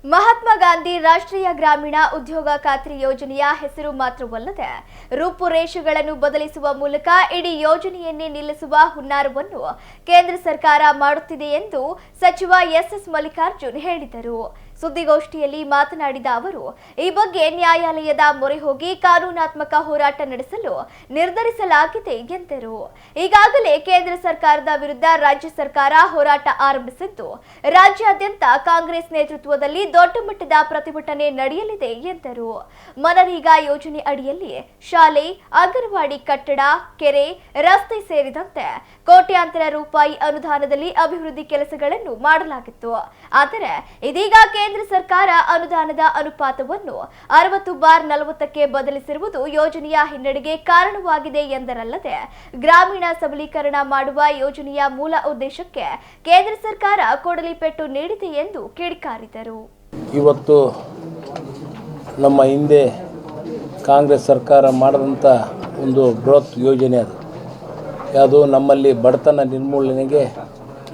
ಮಹಾತ್ಮ ಗಾಂಧಿ ರಾಷ್ಟ್ರೀಯ ಗ್ರಾಮೀಣ ಉದ್ಯೋಗ ಖಾತ್ರಿ ಯೋಜನೆಯ ಹೆಸರು ಮಾತ್ರವಲ್ಲದೆ ರೂಪುರೇಷೆಗಳನ್ನು ಬದಲಿಸುವ ಮೂಲಕ ಇಡೀ ಯೋಜನೆಯನ್ನೇ ನಿಲ್ಲಿಸುವ ಹುನ್ನಾರವನ್ನು ಕೇಂದ್ರ ಸರ್ಕಾರ ಮಾಡುತ್ತಿದೆ ಎಂದು ಸಚಿವ ಎಸ್ ಮಲ್ಲಿಕಾರ್ಜುನ್ ಹೇಳಿದರು. ಸುದ್ದಿಗೋಷ್ಠಿಯಲ್ಲಿ ಮಾತನಾಡಿದ ಅವರು, ಈ ಬಗ್ಗೆ ನ್ಯಾಯಾಲಯದ ಮೊರೆ ಹೋಗಿ ಕಾನೂನಾತ್ಮಕ ಹೋರಾಟ ನಡೆಸಲು ನಿರ್ಧರಿಸಲಾಗಿದೆ ಎಂದರು. ಈಗಾಗಲೇ ಕೇಂದ್ರ ಸರ್ಕಾರದ ವಿರುದ್ಧ ರಾಜ್ಯ ಸರ್ಕಾರ ಹೋರಾಟ ಆರಂಭಿಸಿದ್ದು, ರಾಜ್ಯಾದ್ಯಂತ ಕಾಂಗ್ರೆಸ್ ನೇತೃತ್ವದಲ್ಲಿ ದೊಡ್ಡ ಮಟ್ಟದ ಪ್ರತಿಭಟನೆ ನಡೆಯಲಿದೆ ಎಂದರು. ಮನರೇಗಾ ಯೋಜನೆ ಅಡಿಯಲ್ಲಿ ಶಾಲೆ, ಅಂಗನವಾಡಿ ಕಟ್ಟಡ, ಕೆರೆ, ರಸ್ತೆ ಸೇರಿದಂತೆ ಕೋಟ್ಯಾಂತರ ರೂಪಾಯಿ ಅನುದಾನದಲ್ಲಿ ಅಭಿವೃದ್ಧಿ ಕೆಲಸಗಳನ್ನು ಮಾಡಲಾಗಿತ್ತು. ಆದರೆ ಇದೀಗ ಕೇಂದ್ರ ಸರ್ಕಾರ ಅನುದಾನದ ಅನುಪಾತವನ್ನು 60/40ಕ್ಕೆ ಬದಲಿಸಿರುವುದು ಯೋಜನೆಯ ಹಿನ್ನಡೆಗೆ ಕಾರಣವಾಗಿದೆ ಎಂದರಲ್ಲದೆ, ಗ್ರಾಮೀಣ ಸಬಲೀಕರಣ ಮಾಡುವ ಯೋಜನೆಯ ಮೂಲ ಉದ್ದೇಶಕ್ಕೆ ಕೇಂದ್ರ ಸರ್ಕಾರ ಕೊಡಲಿ ಪೆಟ್ಟು ನೀಡಿದೆ ಎಂದು ಕಿಡಿಕಾರಿದರು. ಇವತ್ತು ನಮ್ಮ ಹಿಂದೆ ಕಾಂಗ್ರೆಸ್ ಸರ್ಕಾರ ಮಾಡಿದಂಥ ಒಂದು ಬೃಹತ್ ಯೋಜನೆ ಅದು ನಮ್ಮಲ್ಲಿ ಬಡತನ ನಿರ್ಮೂಲನೆಗೆ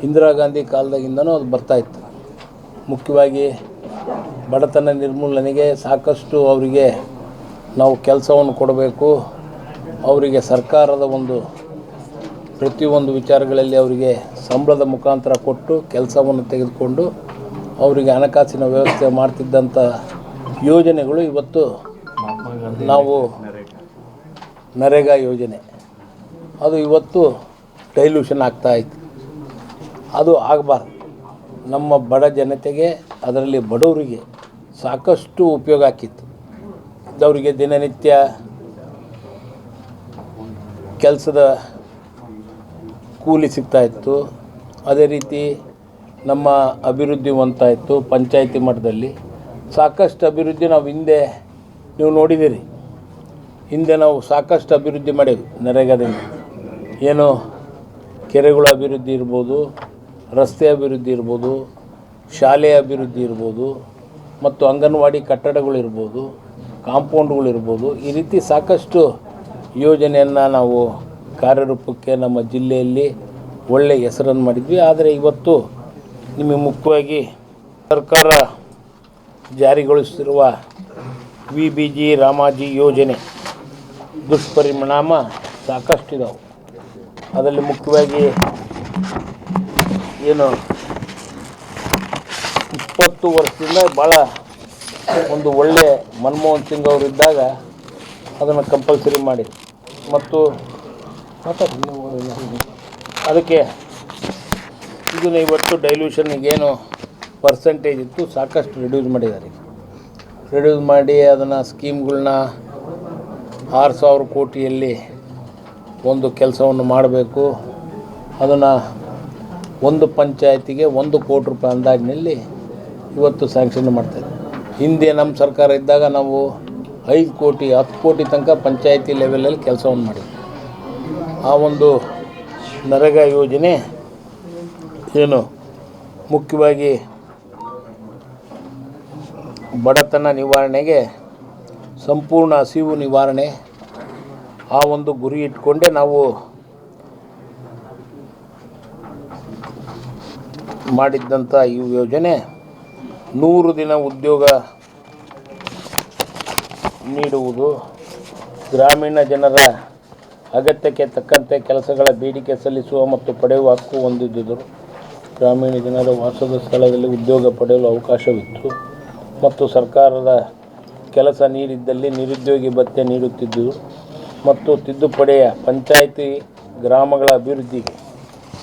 ಇಂದಿರಾ ಗಾಂಧಿ ಕಾಲದಾಗಿಂದನೂ ಅದು ಬರ್ತಾಯಿತ್ತು. ಮುಖ್ಯವಾಗಿ ಬಡತನ ನಿರ್ಮೂಲನೆಗೆ ಸಾಕಷ್ಟು ಅವರಿಗೆ ನಾವು ಕೆಲಸವನ್ನು ಕೊಡಬೇಕು, ಅವರಿಗೆ ಸರ್ಕಾರದ ಪ್ರತಿಯೊಂದು ವಿಚಾರಗಳಲ್ಲಿ ಅವರಿಗೆ ಸಂಬಳದ ಮುಖಾಂತರ ಕೊಟ್ಟು ಕೆಲಸವನ್ನು ತೆಗೆದುಕೊಂಡು ಅವರಿಗೆ ಹಣಕಾಸಿನ ವ್ಯವಸ್ಥೆ ಮಾಡ್ತಿದ್ದಂಥ ಯೋಜನೆಗಳು ಇವತ್ತು ನಾವು ನರೇಗಾ ಯೋಜನೆ ಅದು ಇವತ್ತು ಡೈಲ್ಯೂಷನ್ ಆಗ್ತಾಯಿತ್ತು. ಅದು ಆಗಬಾರ್ದು. ನಮ್ಮ ಬಡ ಜನತೆಗೆ, ಅದರಲ್ಲಿ ಬಡವರಿಗೆ ಸಾಕಷ್ಟು ಉಪಯೋಗ ಆಗ್ತಿತ್ತು. ಅವರಿಗೆ ದಿನನಿತ್ಯ ಕೆಲಸದ ಕೂಲಿ ಸಿಗ್ತಾಯಿತ್ತು. ಅದೇ ರೀತಿ ನಮ್ಮ ಅಭಿವೃದ್ಧಿ ಹೊಂದ್ತಾಯಿತ್ತು. ಪಂಚಾಯಿತಿ ಮಟ್ಟದಲ್ಲಿ ಸಾಕಷ್ಟು ಅಭಿವೃದ್ಧಿ ನಾವು ಹಿಂದೆ ನೀವು ನೋಡಿದ್ದೀರಿ. ಹಿಂದೆ ನಾವು ಸಾಕಷ್ಟು ಅಭಿವೃದ್ಧಿ ಮಾಡೀವಿ ನರೇಗಾದಿಂದ. ಏನು ಕೆರೆಗಳ ಅಭಿವೃದ್ಧಿ ಇರ್ಬೋದು, ರಸ್ತೆ ಅಭಿವೃದ್ಧಿ ಇರ್ಬೋದು, ಶಾಲೆ ಅಭಿವೃದ್ಧಿ ಇರ್ಬೋದು, ಮತ್ತು ಅಂಗನವಾಡಿ ಕಟ್ಟಡಗಳಿರ್ಬೋದು, ಕಾಂಪೌಂಡ್ಗಳಿರ್ಬೋದು, ಈ ರೀತಿ ಸಾಕಷ್ಟು ಯೋಜನೆಯನ್ನು ನಾವು ಕಾರ್ಯರೂಪಕ್ಕೆ ನಮ್ಮ ಜಿಲ್ಲೆಯಲ್ಲಿ ಒಳ್ಳೆಯ ಹೆಸರನ್ನು ಮಾಡಿದ್ವಿ. ಆದರೆ ಇವತ್ತು ನಿಮಗೆ ಮುಖ್ಯವಾಗಿ ಸರ್ಕಾರ ಜಾರಿಗೊಳಿಸಿರುವ VBG ರಾಮಾಜಿ ಯೋಜನೆ ದುಷ್ಪರಿಣಾಮ ಸಾಕಷ್ಟಿದಾವೆ. ಅದರಲ್ಲಿ ಮುಖ್ಯವಾಗಿ ಏನು 20 ವರ್ಷದಿಂದ ಭಾಳ ಒಂದು ಒಳ್ಳೆ ಮನಮೋಹನ್ ಸಿಂಗ್ ಅವರಿದ್ದಾಗ ಅದನ್ನು ಕಂಪಲ್ಸರಿ ಮಾಡಿ ಮತ್ತು ಅದಕ್ಕೆ ಇದನ್ನು ಇವತ್ತು ಡೈಲ್ಯೂಷನ್ಗೇನು ಪರ್ಸೆಂಟೇಜ್ ಇತ್ತು ಸಾಕಷ್ಟು ರಿಡ್ಯೂಸ್ ಮಾಡಿದ್ದಾರೆ. ರಿಡ್ಯೂಸ್ ಮಾಡಿ ಅದನ್ನು ಸ್ಕೀಮ್ಗಳನ್ನ 6,000 ಕೋಟಿಯಲ್ಲಿ ಒಂದು ಕೆಲಸವನ್ನು ಮಾಡಬೇಕು. ಅದನ್ನು ಒಂದು ಪಂಚಾಯತಿಗೆ 1 ಕೋಟಿ ರೂಪಾಯಿ ಅಂದಾಜಿನಲ್ಲಿ ಇವತ್ತು ಸ್ಯಾಂಕ್ಷನ್ ಮಾಡ್ತಾಯಿದ್ದೆ. ಹಿಂದೆ ನಮ್ಮ ಸರ್ಕಾರ ಇದ್ದಾಗ ನಾವು 5 ಕೋಟಿ 10 ಕೋಟಿ ತನಕ ಪಂಚಾಯತಿ ಲೆವೆಲಲ್ಲಿ ಕೆಲಸವನ್ನು ಮಾಡಿದ್ವಿ. ಆ ಒಂದು ನರೇಗಾ ಯೋಜನೆ ಏನು ಮುಖ್ಯವಾಗಿ ಬಡತನ ನಿವಾರಣೆಗೆ, ಸಂಪೂರ್ಣ ಹಸಿವು ನಿವಾರಣೆ, ಆ ಒಂದು ಗುರಿ ಇಟ್ಕೊಂಡೇ ನಾವು ಮಾಡಿದ್ದಂಥ ಈ ಯೋಜನೆ 100 ದಿನ ಉದ್ಯೋಗ ನೀಡುವುದು, ಗ್ರಾಮೀಣ ಜನರ ಅಗತ್ಯಕ್ಕೆ ತಕ್ಕಂತೆ ಕೆಲಸಗಳ ಬೇಡಿಕೆ ಸಲ್ಲಿಸುವ ಮತ್ತು ಪಡೆಯುವ ಹಕ್ಕು ಹೊಂದಿದ್ದರು. ಗ್ರಾಮೀಣ ಜನರ ವಾಸದ ಸ್ಥಳದಲ್ಲಿ ಉದ್ಯೋಗ ಪಡೆಯಲು ಅವಕಾಶವಿತ್ತು ಮತ್ತು ಸರ್ಕಾರದ ಕೆಲಸ ನೀಡಿದ್ದಲ್ಲಿ ನಿರುದ್ಯೋಗಿ ಭತ್ಯೆ ನೀಡುತ್ತಿದ್ದರು ಮತ್ತು ತಿದ್ದುಪಡಿಯ ಪಂಚಾಯಿತಿ ಗ್ರಾಮಗಳ ಅಭಿವೃದ್ಧಿಗೆ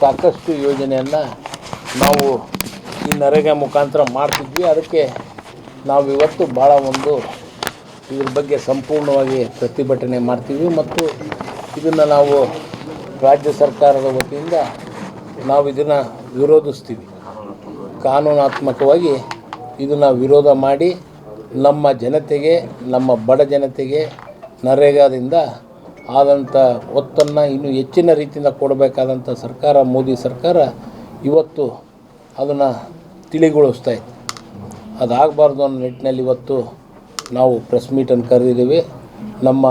ಸಾಕಷ್ಟು ಯೋಜನೆಯನ್ನು ನಾವು ಈ ನರೇಗಾ ಮುಖಾಂತರ ಮಾಡ್ತಿದ್ವಿ. ಅದಕ್ಕೆ ನಾವು ಇವತ್ತು ಭಾಳ ಇದ್ರ ಬಗ್ಗೆ ಸಂಪೂರ್ಣವಾಗಿ ಪ್ರತಿಭಟನೆ ಮಾಡ್ತೀವಿ ಮತ್ತು ಇದನ್ನು ನಾವು ರಾಜ್ಯ ಸರ್ಕಾರದ ವತಿಯಿಂದ ನಾವು ಇದನ್ನು ವಿರೋಧಿಸ್ತೀವಿ. ಕಾನೂನಾತ್ಮಕವಾಗಿ ಇದನ್ನು ವಿರೋಧ ಮಾಡಿ ನಮ್ಮ ಜನತೆಗೆ, ನಮ್ಮ ಬಡ ಜನತೆಗೆ ನರೇಗಾದಿಂದ ಆದಂಥ ಒತ್ತನ್ನು ಇನ್ನೂ ಹೆಚ್ಚಿನ ರೀತಿಯಿಂದ ಕೊಡಬೇಕಾದಂಥ ಸರ್ಕಾರ, ಮೋದಿ ಸರ್ಕಾರ ಇವತ್ತು ಅದನ್ನು ತಿಳಿಗೊಳಿಸ್ತಾಯಿತ್ತು. ಅದಾಗಬಾರ್ದು ಅನ್ನೋ ನಿಟ್ಟಿನಲ್ಲಿ ಇವತ್ತು ನಾವು ಪ್ರೆಸ್ ಮೀಟನ್ನು ಕರೆದಿದ್ದೀವಿ. ನಮ್ಮ